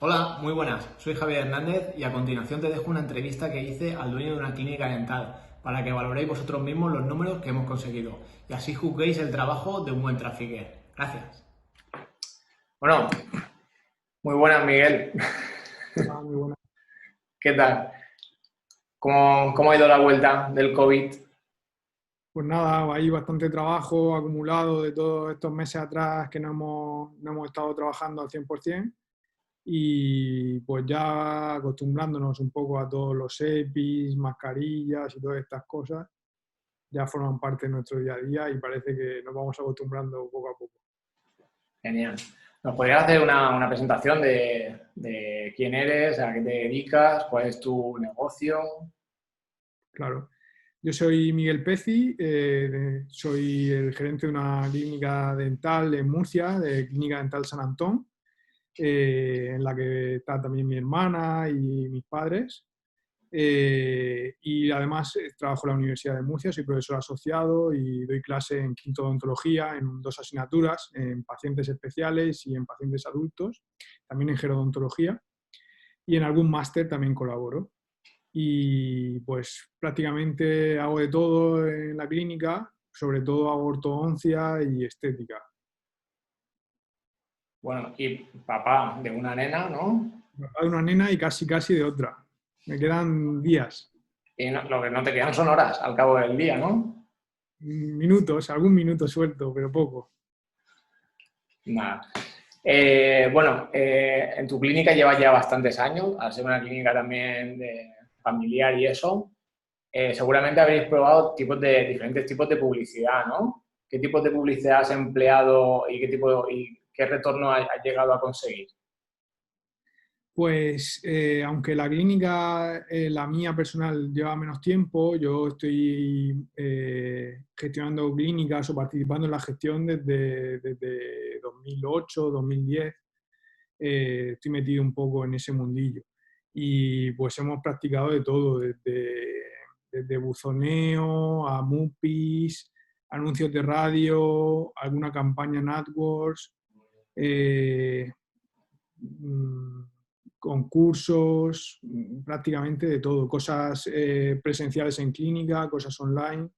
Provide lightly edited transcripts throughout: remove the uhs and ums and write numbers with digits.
Hola, muy buenas. Soy Javier Hernández y a continuación te dejo una entrevista que hice al dueño de una clínica dental para que valoréis vosotros mismos los números que hemos conseguido y así juzguéis el trabajo de un buen trafficker. Gracias. Bueno, muy buenas, Miguel. Ah, muy buena. ¿Qué tal? ¿Cómo ha ido la vuelta del COVID? Pues nada, hay bastante trabajo acumulado de todos estos meses atrás que no hemos estado trabajando al 100% y pues ya acostumbrándonos un poco a todos los EPIs, mascarillas y todas estas cosas, ya forman parte de nuestro día a día y parece que nos vamos acostumbrando poco a poco. Genial. ¿Nos podrías hacer una presentación de quién eres, a qué te dedicas, cuál es tu negocio? Claro. Yo soy Miguel Peci, soy el gerente de una clínica dental en Murcia, de Clínica Dental San Antón, en la que está también mi hermana y mis padres. Y además trabajo en la Universidad de Murcia, soy profesor asociado y doy clase en quinto de odontología en dos asignaturas, en pacientes especiales y en pacientes adultos, también en gerodontología y en algún máster también colaboro. Y pues prácticamente hago de todo en la clínica, sobre todo hago ortodoncia y estética. Bueno, y papá de una nena, ¿no? Papá de una nena y casi casi de otra. Me quedan días, Y lo que no te quedan son horas al cabo del día, ¿no? minutos, algún minuto suelto, pero poco. Nada. En tu clínica llevas ya bastantes años, al ser una clínica también familiar y eso, seguramente habréis probado diferentes tipos de publicidad, ¿no? ¿Qué tipos de publicidad has empleado y qué retorno has llegado a conseguir? Pues aunque la clínica, la mía personal, lleva menos tiempo, yo estoy gestionando clínicas o participando en la gestión desde 2008, 2010. Estoy metido un poco en ese mundillo. Y pues hemos practicado de todo, desde buzoneo a MUPIs, anuncios de radio, alguna campaña en AdWords. eh, mm, Concursos, prácticamente de todo, cosas presenciales en clínica, cosas online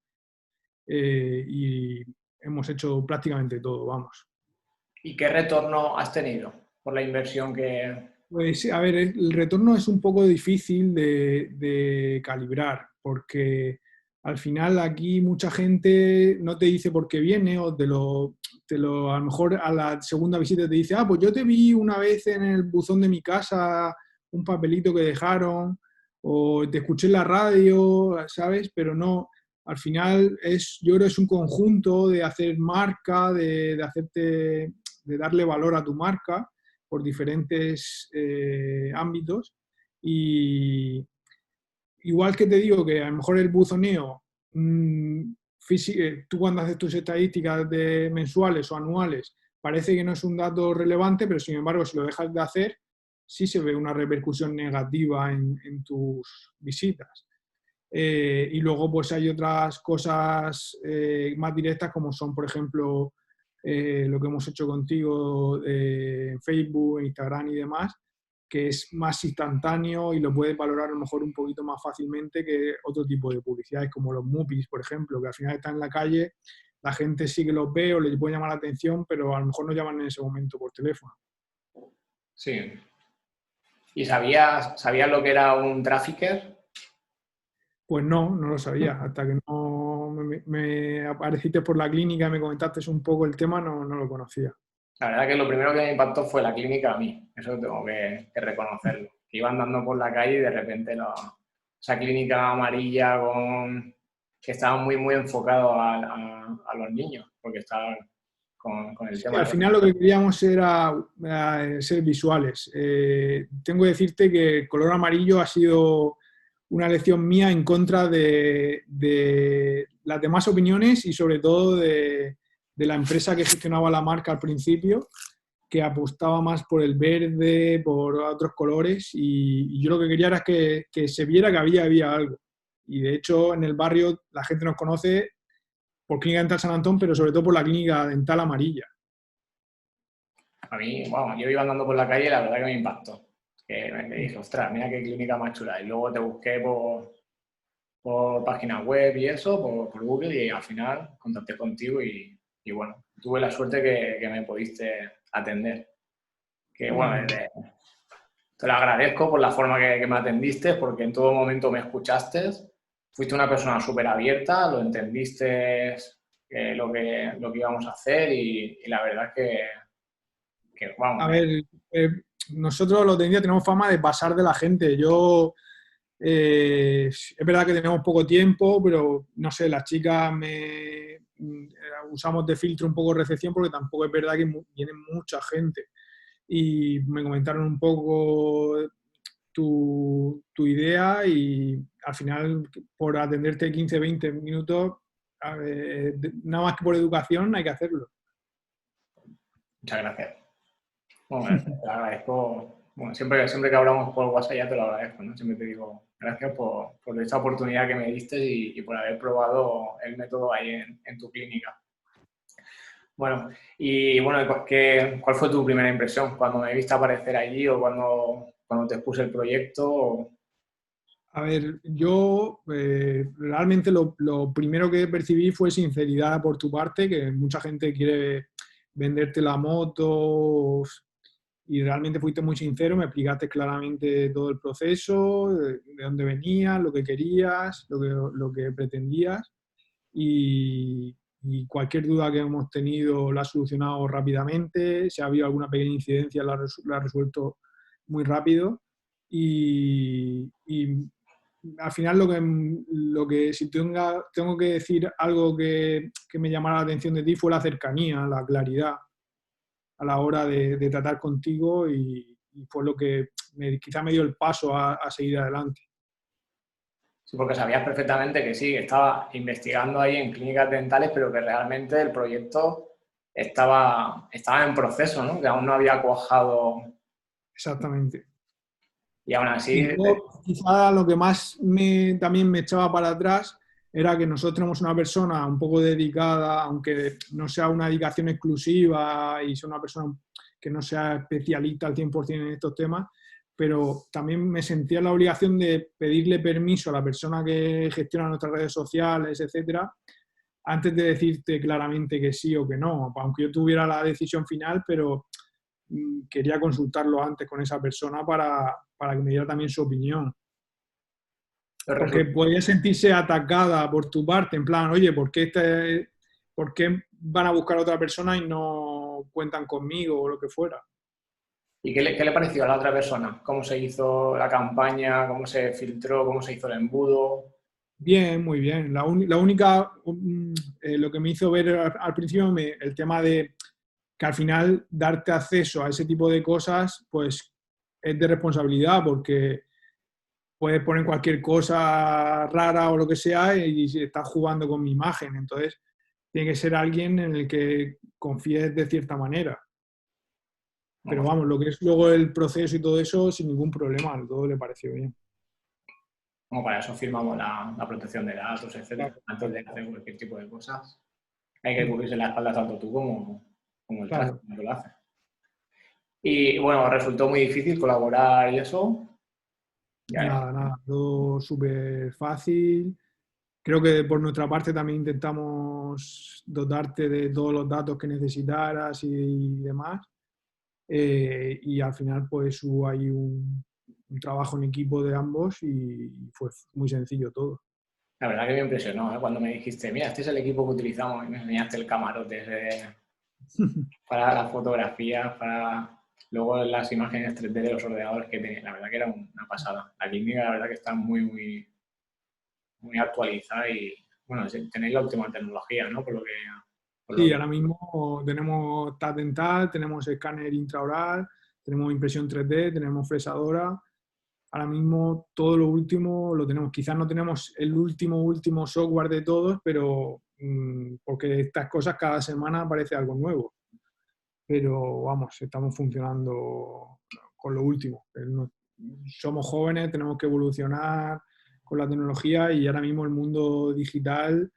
y hemos hecho prácticamente todo, vamos. ¿Y qué retorno has tenido por la inversión que... Pues a ver, el retorno es un poco difícil de calibrar porque al final aquí mucha gente no te dice por qué viene o a lo mejor a la segunda visita te dice, ah, pues yo te vi una vez en el buzón de mi casa un papelito que dejaron o te escuché en la radio, ¿sabes? Pero no, al final yo creo que es un conjunto de hacer marca, de darle valor a tu marca por diferentes ámbitos. Y igual que te digo que a lo mejor el buzoneo, tú cuando haces tus estadísticas mensuales o anuales, parece que no es un dato relevante, pero sin embargo, si lo dejas de hacer, sí se ve una repercusión negativa en tus visitas. Y luego pues hay otras cosas más directas como son, por ejemplo, lo que hemos hecho contigo en Facebook, Instagram y demás, que es más instantáneo y lo puedes valorar a lo mejor un poquito más fácilmente que otro tipo de publicidades como los MUPIs, por ejemplo, que al final están en la calle, la gente sí que los ve o les puede llamar la atención, pero a lo mejor no llaman en ese momento por teléfono. Sí. ¿Y sabías lo que era un trafficker? Pues no, no lo sabía. Hasta que no me apareciste por la clínica y me comentaste un poco el tema, no lo conocía. La verdad que lo primero que me impactó fue la clínica a mí, eso tengo que reconocerlo. Que iba andando por la calle y de repente esa clínica amarilla que estaba muy enfocado a los niños, porque estaban con el Sí, tema al de los final niños. lo que queríamos era ser visuales. Tengo que decirte que el color amarillo ha sido una elección mía en contra de las demás opiniones y sobre todo de la empresa que gestionaba la marca al principio, que apostaba más por el verde, por otros colores y yo lo que quería era que se viera que había algo. Y de hecho en el barrio la gente nos conoce por Clínica Dental San Antón, pero sobre todo por la Clínica Dental Amarilla. A mí, bueno, yo iba andando por la calle y la verdad que me impactó. Que me dije, ostras, mira qué clínica más chula. Y luego te busqué por páginas web y eso, por Google, y al final contacté contigo y bueno, tuve la suerte que me pudiste atender. Que bueno, Bueno, te lo agradezco por la forma que me atendiste, porque en todo momento me escuchaste, fuiste una persona súper abierta, lo entendiste lo que íbamos a hacer y la verdad es que vamos, a ver, eh, nosotros los de tenemos fama de pasar de la gente. Yo, es verdad que tenemos poco tiempo, pero no sé, las chicas usamos de filtro un poco recepción porque tampoco es verdad que viene mucha gente. Y me comentaron un poco tu idea y al final por atenderte 15, 20 minutos, nada más que por educación hay que hacerlo. muchas gracias. Bueno, te lo agradezco. Bueno, siempre que hablamos por WhatsApp ya te lo agradezco, ¿no? Siempre te digo gracias por esta oportunidad que me diste y por haber probado el método ahí en tu clínica. Bueno, y bueno, ¿cuál fue tu primera impresión cuando me viste aparecer allí o cuando te expuse el proyecto? A ver, yo realmente lo primero que percibí fue sinceridad por tu parte, que mucha gente quiere venderte la moto y realmente fuiste muy sincero, me explicaste claramente todo el proceso, de dónde venías, lo que querías, lo que pretendías y cualquier duda que hemos tenido la has solucionado rápidamente, si ha habido alguna pequeña incidencia la has resuelto muy rápido y al final lo que si tengo que decir algo que me llamara la atención de ti fue la cercanía, la claridad a la hora de tratar contigo y fue lo que quizá me dio el paso a seguir adelante. Sí, porque sabías perfectamente que sí, que estaba investigando ahí en clínicas dentales, pero que realmente el proyecto estaba en proceso, ¿no? Que aún no había cuajado Exactamente. y aún Y así, luego, quizá lo que más también me echaba para atrás era que nosotros tenemos una persona un poco dedicada, aunque no sea una dedicación exclusiva y sea una persona que no sea especialista al 100% en estos temas, pero también me sentía la obligación de pedirle permiso a la persona que gestiona nuestras redes sociales, etcétera, antes de decirte claramente que sí o que no, aunque yo tuviera la decisión final, pero quería consultarlo antes con esa persona para que me diera también su opinión. pues Porque podía sentirse atacada por tu parte, en plan, oye, ¿por qué van a buscar a otra persona y no cuentan conmigo o lo que fuera? ¿Y qué le pareció a la otra persona? ¿Cómo se hizo la campaña? ¿Cómo se filtró? ¿Cómo se hizo el embudo? Bien, muy bien. La única, lo que me hizo ver al principio, el tema de que al final darte acceso a ese tipo de cosas, pues es de responsabilidad porque puedes poner cualquier cosa rara o lo que sea y estás jugando con mi imagen. Entonces, tiene que ser alguien en el que confíes de cierta manera. Pero Bueno, vamos, lo que es luego el proceso y todo eso, sin ningún problema, todo le pareció bien. como para eso firmamos la protección de datos, etcétera, Claro, antes de hacer cualquier tipo de cosas. Hay que mm, cubrirse la espalda tanto tú como el traje, claro. como lo hace. Y bueno, resultó muy difícil colaborar y eso. Ya, Nada, nada, todo súper fácil. Creo que por nuestra parte también intentamos dotarte de todos los datos que necesitaras y demás. Y al final pues hubo ahí un trabajo en equipo de ambos y fue muy sencillo todo. la verdad que me impresionó, ¿eh? Cuando me dijiste, mira, este es el equipo que utilizamos y me enseñaste el camarote para las fotografías, para luego las imágenes 3D de los ordenadores que tenía. La verdad que era una pasada. La clínica, la verdad que está muy, muy, muy actualizada y, bueno, tenéis la última tecnología, ¿no? Por lo Sí, que... ahora mismo tenemos TAC dental, tenemos escáner intraoral, tenemos impresión 3D, tenemos fresadora. Ahora mismo todo lo último lo tenemos. Quizás no tenemos el último software de todos, pero porque estas cosas cada semana aparece algo nuevo. Pero vamos, estamos funcionando con lo último. Somos jóvenes, tenemos que evolucionar con la tecnología y ahora mismo el mundo digital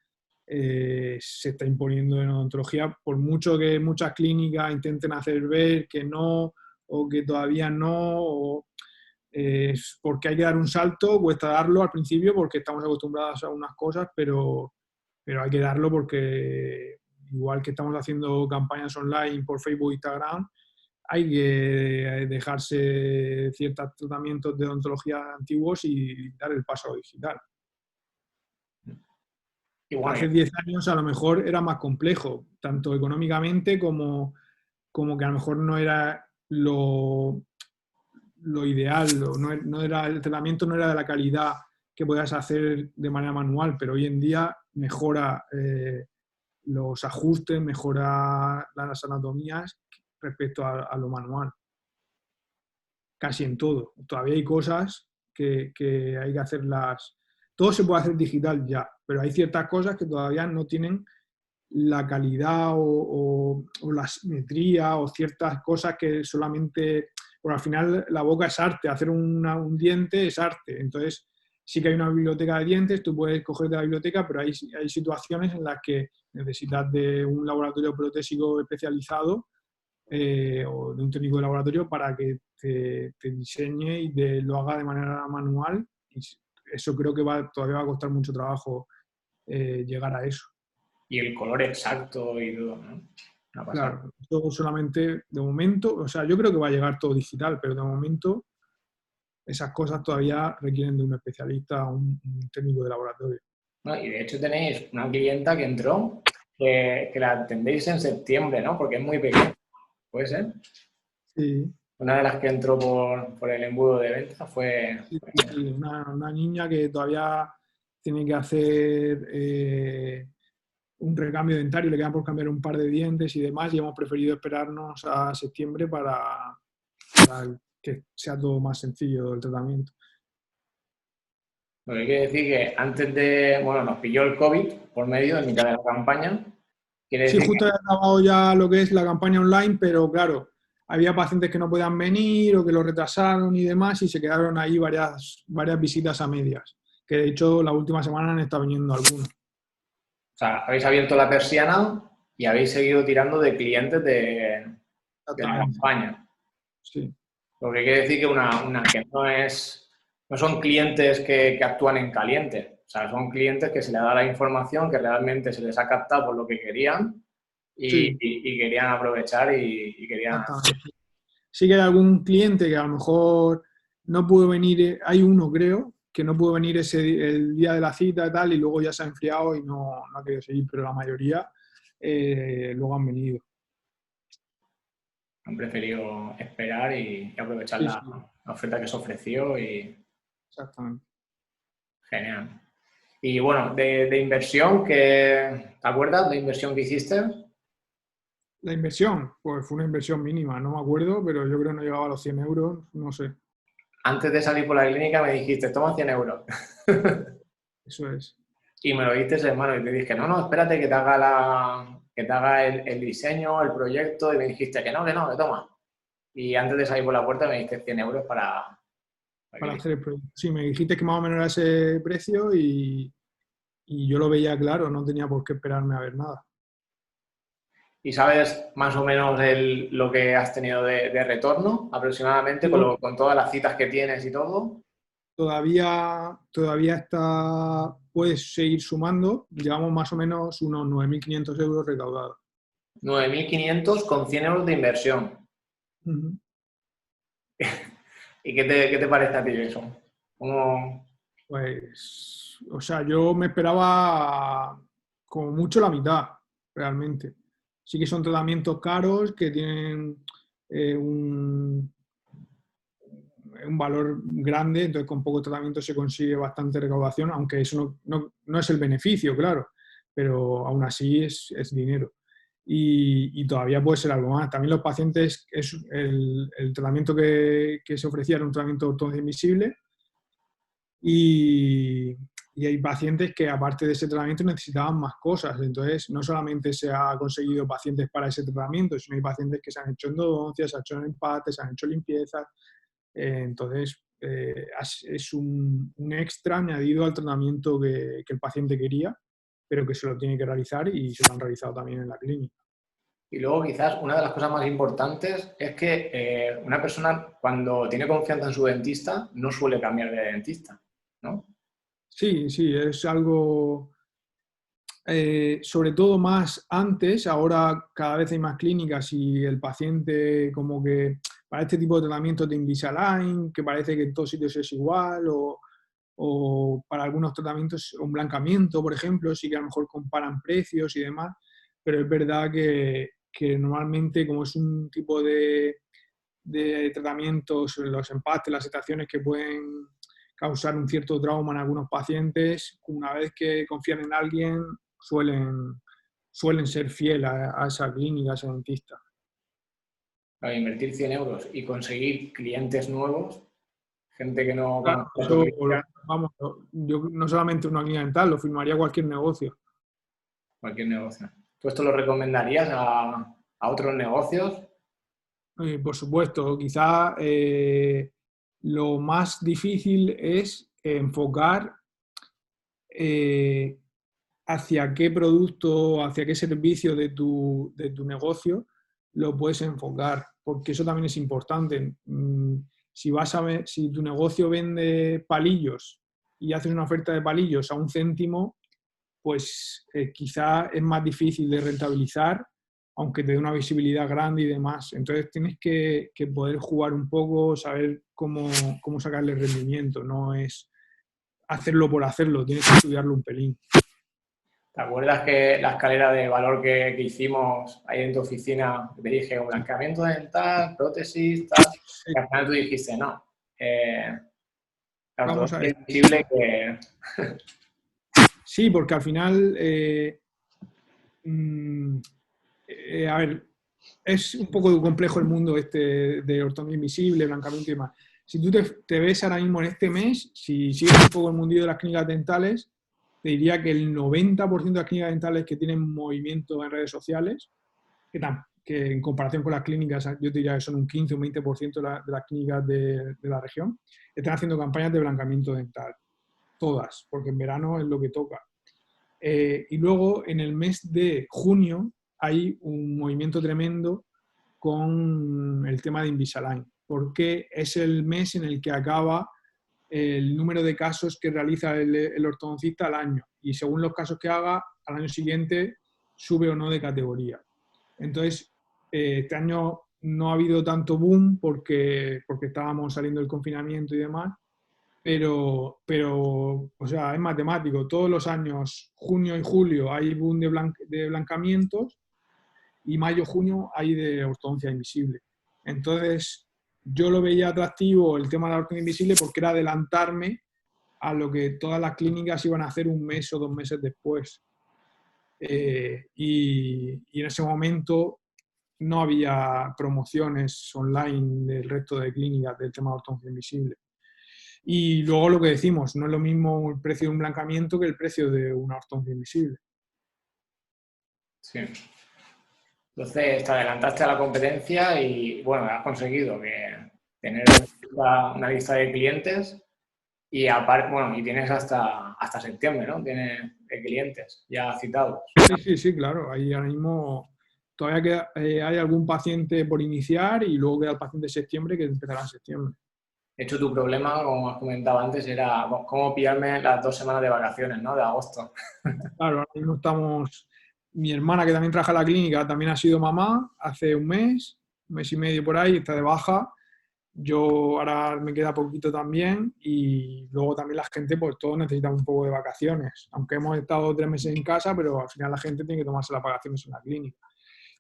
se está imponiendo en odontología, por mucho que muchas clínicas intenten hacer ver que no o que todavía no. Es porque hay que dar un salto, cuesta darlo al principio porque estamos acostumbrados a unas cosas, pero hay que darlo porque igual que estamos haciendo campañas online por Facebook e Instagram, hay que dejarse ciertos tratamientos de odontología antiguos y dar el paso a lo digital. Y bueno, Hace 10 años a lo mejor era más complejo, tanto económicamente como que a lo mejor no era lo ideal, no era, el tratamiento no era de la calidad que podías hacer de manera manual, pero hoy en día mejora los ajustes, mejora las anatomías respecto a lo manual. Casi en todo. Todavía hay cosas que hay que hacerlas. Todo se puede hacer digital ya, pero hay ciertas cosas que todavía no tienen la calidad o la simetría o ciertas cosas que solamente, porque al final la boca es arte, hacer un diente es arte, entonces sí que hay una biblioteca de dientes, tú puedes coger de la biblioteca, pero hay situaciones en las que necesitas de un laboratorio protésico especializado o de un técnico de laboratorio para que te diseñe y lo haga de manera manual, y eso creo que todavía va a costar mucho trabajo llegar a eso. y el color exacto y todo, ¿no? Claro, todo solamente de momento, o sea, yo creo que va a llegar todo digital, pero de momento esas cosas todavía requieren de un especialista, un técnico de laboratorio. ¿No? Y de hecho tenéis una clienta que entró, que la atendéis en septiembre, ¿no? Porque es muy pequeña, ¿puede ser? Sí, Una de las que entró por el embudo de venta fue... sí, sí, una niña que todavía tiene que hacer un recambio dentario, le quedan por cambiar un par de dientes y demás, y hemos preferido esperarnos a septiembre para que sea todo más sencillo el tratamiento. Lo que quiere decir que antes de... Bueno, nos pilló el COVID por medio, en mitad de la campaña. Quiere Sí, decir justo que... he acabado ya lo que es la campaña online, pero claro, había pacientes que no podían venir o que lo retrasaron y demás, y se quedaron ahí varias visitas a medias, que de hecho la última semana han estado viniendo algunos. O sea, habéis abierto la persiana y habéis seguido tirando de clientes de la Exactamente, campaña. sí. Lo que quiere decir que que no son clientes que actúan en caliente. O sea, son clientes que se les da la información que realmente se les ha captado por lo que querían Sí, y querían aprovechar y querían... exactamente. Sí que hay algún cliente que a lo mejor no pudo venir, hay uno creo, que no pudo venir el día de la cita y tal, y luego ya se ha enfriado y no ha querido seguir, pero la mayoría luego han venido. Han preferido esperar y aprovechar Sí, sí, la oferta que se ofreció y exactamente. genial. Y bueno, de inversión, ¿te acuerdas de inversión que hiciste? La inversión, pues fue una inversión mínima, no me acuerdo, pero yo creo que no llegaba a los 100 euros, no sé, Antes de salir por la clínica me dijiste, toma 100 euros. eso es. Y me lo diste en mano y te dije, no, espérate que te haga, que te haga el diseño, el proyecto, y me dijiste que no, que toma. Y antes de salir por la puerta me diste 100 euros para Para que... hacer el proyecto. Sí, me dijiste que más o menos era ese precio y yo lo veía claro, no tenía por qué esperarme a ver nada. ¿Y sabes más o menos lo que has tenido de retorno aproximadamente Sí, con todas las citas que tienes y todo? todavía está, puedes seguir sumando, llevamos más o menos unos 9.500 euros recaudados. 9.500 con 100 euros de inversión. Ujú. ¿Y qué te parece a ti eso? ¿Cómo... Pues, o sea, yo me esperaba como mucho la mitad, realmente. Sí que son tratamientos caros que tienen eh, un, un valor grande, entonces con poco tratamiento se consigue bastante recaudación, aunque eso no es el beneficio, claro, pero aún así es dinero. Y todavía puede ser algo más. También los pacientes, el tratamiento que se ofrecía era un tratamiento ortodoncia invisible y, y hay pacientes que aparte de ese tratamiento necesitaban más cosas. Entonces, no solamente se ha conseguido pacientes para ese tratamiento, sino hay pacientes que se han hecho endodoncias, se han hecho empates, se han hecho limpiezas. Entonces, es un extra añadido al tratamiento que el paciente quería, pero que se lo tiene que realizar y se lo han realizado también en la clínica. Y luego quizás una de las cosas más importantes es que una persona cuando tiene confianza en su dentista no suele cambiar de dentista, ¿no? Sí, sí, es algo, sobre todo más antes, ahora cada vez hay más clínicas y el paciente como que para este tipo de tratamientos de Invisalign, que parece que en todos sitios es igual, o para algunos tratamientos, un blancamiento, por ejemplo, sí que a lo mejor comparan precios y demás, pero es verdad que normalmente como es un tipo de tratamientos, los empastes, las extracciones que pueden causar un cierto trauma en algunos pacientes, una vez que confían en alguien, suelen ser fieles a esa clínica, a ese dentista. Para invertir 100 euros y conseguir clientes nuevos, gente que no Claro, conozca tu eso, clínica, vamos, yo no solamente una clínica dental, lo firmaría cualquier negocio. cualquier negocio. ¿Tú esto lo recomendarías a otros negocios? Por supuesto, quizá lo más difícil es enfocar eh, hacia qué producto, hacia qué servicio de tu negocio lo puedes enfocar, porque eso también es importante. Si si tu negocio vende palillos y haces una oferta de palillos a 1 céntimo, pues quizá es más difícil de rentabilizar, aunque te dé una visibilidad grande y demás. Entonces tienes que poder jugar un poco, saber cómo sacarle rendimiento, no es hacerlo por hacerlo, tienes que estudiarlo un pelín. ¿Te acuerdas que la escalera de valor que hicimos ahí en tu oficina, te dije un blanqueamiento dental, prótesis, tal, Sí, y al final tú dijiste no. Claro, todo vamos a ver. es visible que... Sí, porque al final, mm, a ver, es un poco complejo el mundo este de ortodoncia invisible, blancamiento y demás. Si tú te ves ahora mismo en este mes, si sigues un poco el mundillo de las clínicas dentales, te diría que el 90% de las clínicas dentales que tienen movimiento en redes sociales, que en comparación con las clínicas, yo te diría que son un 15 o un 20% de las clínicas de la región, están haciendo campañas de blancamiento dental. Todas, porque en verano es lo que toca. Y luego en el mes de junio hay un movimiento tremendo con el tema de Invisalign, porque es el mes en el que acaba el número de casos que realiza el ortodoncista al año y según los casos que haga, al año siguiente sube o no de categoría. Entonces, este año no ha habido tanto boom porque estábamos saliendo del confinamiento y demás, o sea, es matemático. Todos los años, junio y julio, hay boom de blancamientos y mayo, junio hay de ortodoncia invisible. Entonces, yo lo veía atractivo el tema de la ortodoncia invisible porque era adelantarme a lo que todas las clínicas iban a hacer 1 mes o 2 meses después. Y en ese momento no había promociones online del resto de clínicas del tema de ortodoncia invisible. Y luego lo que decimos, no es lo mismo el precio de un blancamiento que el precio de una ortodoncia invisible. Sí. Entonces te adelantaste a la competencia y bueno, has conseguido tener una lista de clientes y aparte, bueno, y tienes hasta septiembre, ¿no? Tienes de clientes ya citados. Sí, sí, sí, claro. Ahí ahora mismo todavía hay algún paciente por iniciar y luego queda el paciente de septiembre que empezará en septiembre. De hecho, tu problema, como has comentado antes, era cómo pillarme las 2 semanas de vacaciones, ¿no? De agosto. Claro, ahora mismo estamos. Mi hermana, que también trabaja en la clínica, también ha sido mamá hace 1 mes y medio por ahí, está de baja. Yo ahora me queda poquito también y luego también la gente, pues todos necesitamos un poco de vacaciones. Aunque hemos estado 3 meses en casa, pero al final la gente tiene que tomarse las vacaciones en la clínica.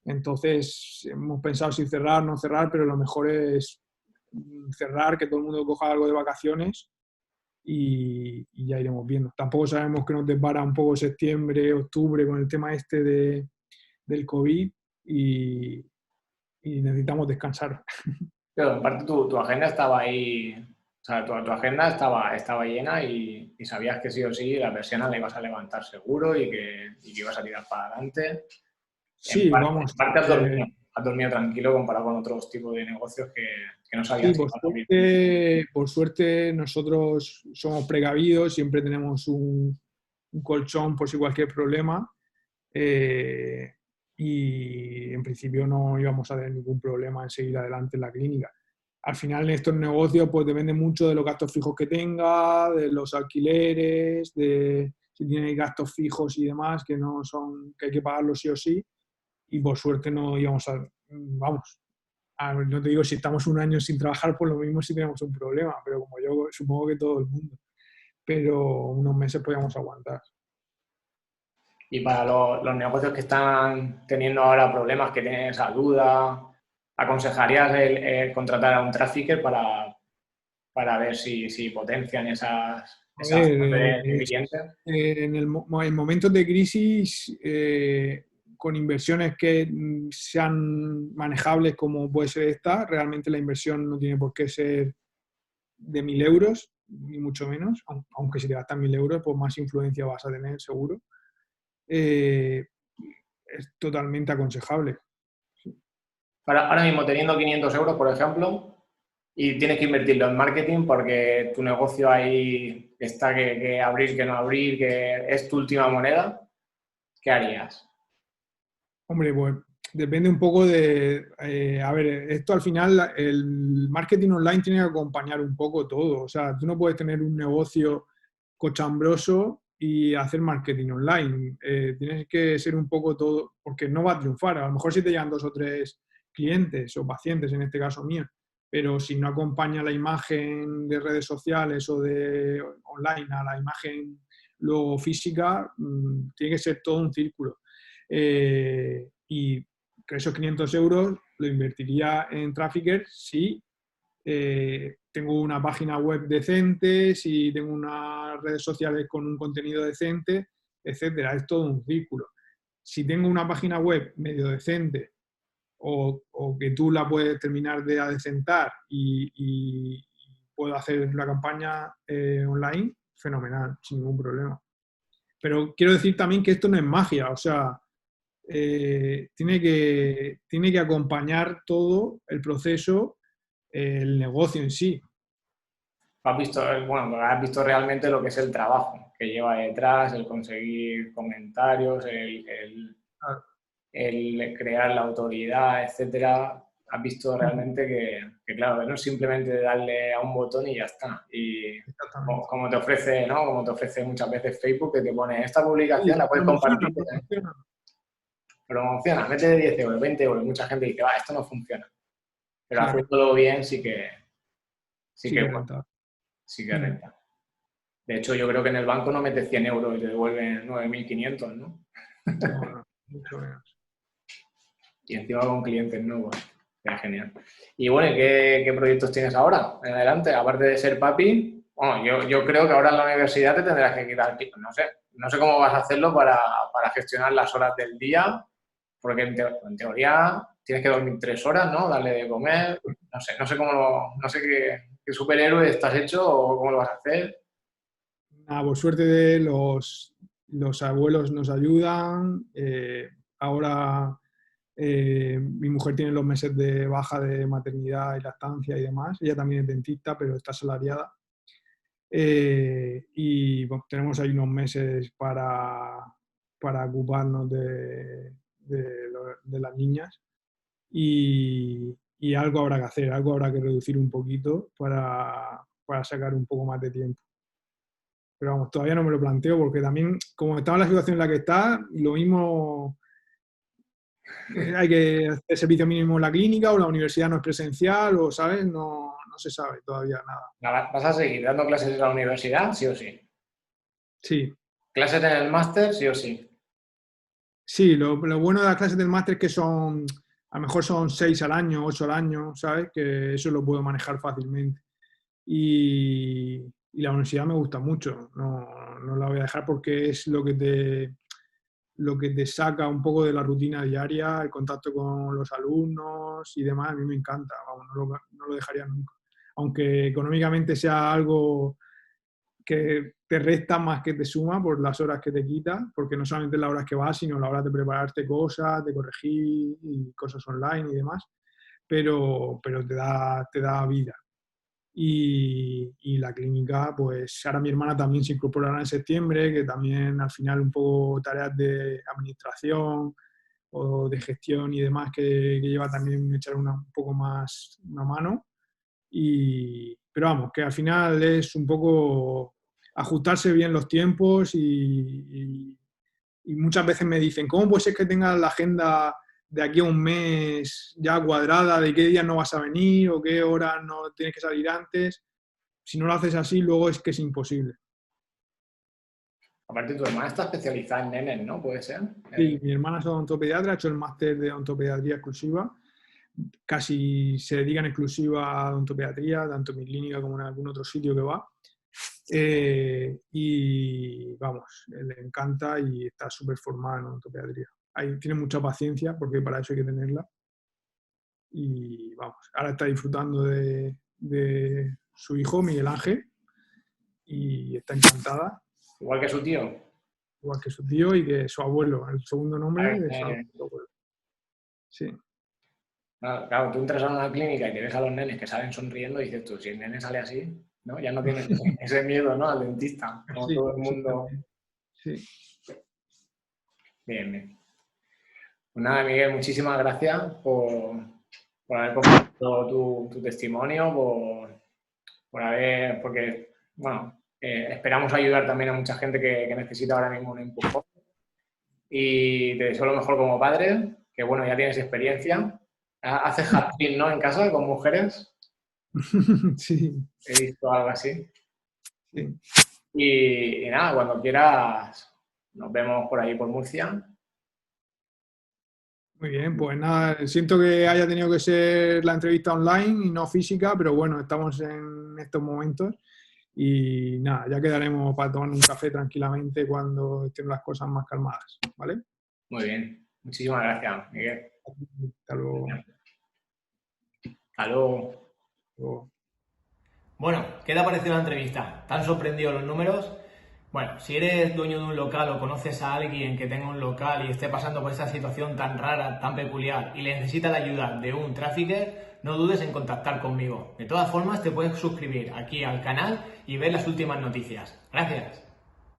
Entonces hemos pensado si cerrar o no cerrar, pero lo mejor es cerrar, que todo el mundo coja algo de vacaciones y ya iremos viendo. Tampoco sabemos qué nos depara un poco septiembre, octubre con el tema este del COVID y necesitamos descansar. Pero en parte tu agenda estaba ahí, o sea, tu agenda estaba llena y sabías que sí o sí la persiana la ibas a levantar seguro y que ibas a tirar para adelante. Sí, vamos. En parte has dormido tranquilo comparado con otros tipos de negocios que no Sí, sabían si iban a abrir. por suerte nosotros somos precavidos, siempre tenemos un colchón por si cualquier problema. Eh, y en principio no íbamos a tener ningún problema en seguir adelante en la clínica. Al final en estos negocios pues depende mucho de los gastos fijos que tenga, de los alquileres, de si tiene gastos fijos y demás que no son, que hay que pagarlos sí o sí, y por suerte no íbamos a, vamos, no te digo si estamos un año sin trabajar, pues lo mismo si tenemos un problema, pero como yo supongo que todo el mundo, pero unos meses podíamos aguantar. Y para los negocios que están teniendo ahora problemas, que tienen esa duda, ¿aconsejarías el contratar a un trafficker para ver si potencian A esas ver, de clientes? en momentos de crisis, con inversiones que sean manejables como puede ser esta, realmente la inversión no tiene por qué ser de 1.000 euros, ni mucho menos, aunque si te gastas 1.000 euros, pues más influencia vas a tener seguro. Eh, es totalmente aconsejable. Ahora mismo teniendo 500 euros, por ejemplo, y tienes que invertirlo en marketing porque tu negocio ahí está que abrir, que no abrir, que es tu última moneda, ¿qué harías? Hombre, pues depende un poco de, a ver, esto al final, el marketing online tiene que acompañar un poco todo. O sea, tú no puedes tener un negocio cochambroso y hacer marketing online. Tienes que ser un poco todo, porque no va a triunfar. A lo mejor si te llegan 2 o 3 clientes o pacientes, en este caso mío, pero si no acompaña la imagen de redes sociales o de online a la imagen luego física, tiene que ser todo un círculo. Y que esos 500 euros lo invertiría en Trafficker si tengo una página web decente, si tengo unas redes sociales con un contenido decente, etcétera. Es todo un círculo. Si tengo una página web medio decente o que tú la puedes terminar de adecentar y puedo hacer la campaña online, fenomenal, sin ningún problema. Pero quiero decir también que esto no es magia, o sea, tiene que acompañar todo el proceso, el negocio en sí. Has visto, bueno, has visto realmente lo que es el trabajo que lleva detrás, el conseguir comentarios, el crear la autoridad, etcétera. Has visto realmente claro, que no es simplemente darle a un botón y ya está. Y Exactamente. como te ofrece, ¿no? Como te ofrece muchas veces Facebook, que te pone esta publicación, Sí, la puedes promociona, compartir, promociona. promociona, mete 10 euros, 20 euros. Mucha gente dice, esto no funciona. Pero Claro, haciéndolo bien sí sí que, que bueno, renta. sí que renta. De hecho, yo creo que en el banco no metes 100 euros y te devuelven 9.500, ¿no? No, no, mucho menos. Y encima con clientes nuevos. Es genial. Y bueno, ¿qué proyectos tienes ahora en adelante? Aparte de ser papi, bueno, yo creo que ahora en la universidad te tendrás que quitar, no sé cómo vas a hacerlo para gestionar las horas del día, porque en teoría tienes que dormir 3 horas, ¿no? Darle de comer, no sé no sé qué superhéroe estás hecho o cómo lo vas a hacer. Nada, por suerte de los abuelos nos ayudan. Ahora mi mujer tiene los meses de baja de maternidad y lactancia y demás. Ella también es dentista, pero está asalariada. Y bueno, tenemos ahí unos meses para ocuparnos de las niñas. Y algo habrá que hacer, algo habrá que reducir un poquito para sacar un poco más de tiempo. Pero vamos, todavía no me lo planteo porque también, como está la situación en la que está, lo mismo hay que hacer servicio mínimo en la clínica o la universidad no es presencial o, ¿sabes? No, no se sabe todavía nada. ¿Vas a seguir dando clases en la universidad, sí o sí? Sí, ¿Clases en el máster, sí o sí? sí, lo bueno de las clases del máster es que son, a lo mejor son 6 al año, 8 al año, ¿sabes? Que eso lo puedo manejar fácilmente. Y la universidad me gusta mucho, no la voy a dejar porque es lo que te saca un poco de la rutina diaria, el contacto con los alumnos y demás, a mí me encanta, vamos, no lo dejaría nunca. Aunque económicamente sea algo que te resta más que te suma por las horas que te quita, porque no solamente las horas que vas, sino las horas de prepararte cosas, de corregir y cosas online y demás, pero te da vida. Y la clínica, pues ahora mi hermana también se incorporará en septiembre, que también al final un poco tareas de administración, o de gestión y demás que lleva también echar un poco más una mano. Pero vamos, que al final es un poco ajustarse bien los tiempos y muchas veces me dicen, ¿cómo puede ser que tengas la agenda de aquí a un mes ya cuadrada, de qué días no vas a venir o qué horas no tienes que salir antes? Si no lo haces así, luego es que es imposible. Aparte, tu hermana está especializada en nenes, ¿no? ¿Puede ser? Sí, mi hermana es odontopediatra, ha hecho el máster de odontopediatría exclusiva. Casi se dedica en exclusiva a odontopediatría, tanto en mi clínica como en algún otro sitio que va. Y vamos, le encanta y está súper formada en odontopediatría. Ahí tiene mucha paciencia porque para eso hay que tenerla. Y vamos, ahora está disfrutando de su hijo, Miguel Ángel, y está encantada. Igual que su tío. Igual que su tío y que su abuelo, el segundo nombre de su abuelo. Sí. Claro, tú entras a una clínica y te ves a los nenes que salen sonriendo y dices tú, si el nene sale así, ¿no? Ya no tienes ese miedo, ¿no? Al dentista, como Sí, todo el mundo. Sí. Bien, bien. Pues nada, Miguel, muchísimas gracias por haber compartido tu testimonio, porque, bueno, esperamos ayudar también a mucha gente que necesita ahora mismo un empujón. Y te deseo lo mejor como padre, que bueno, ya tienes experiencia. ¿Haces hat-trick, no, en casa con mujeres? Sí. He visto algo así. Sí. Y nada, cuando quieras, nos vemos por ahí por Murcia. Muy bien, pues nada, siento que haya tenido que ser la entrevista online y no física, pero bueno, estamos en estos momentos y nada, ya quedaremos para tomar un café tranquilamente cuando estén las cosas más calmadas, ¿vale? Muy bien, muchísimas gracias, Miguel. Hasta luego. Hasta luego. Hasta luego. Bueno, ¿qué te ha parecido la entrevista? ¿Te han sorprendido los números? Bueno, si eres dueño de un local o conoces a alguien que tenga un local y esté pasando por esta situación tan rara, tan peculiar y le necesita la ayuda de un trafficker, no dudes en contactar conmigo. De todas formas, te puedes suscribir aquí al canal y ver las últimas noticias. Gracias.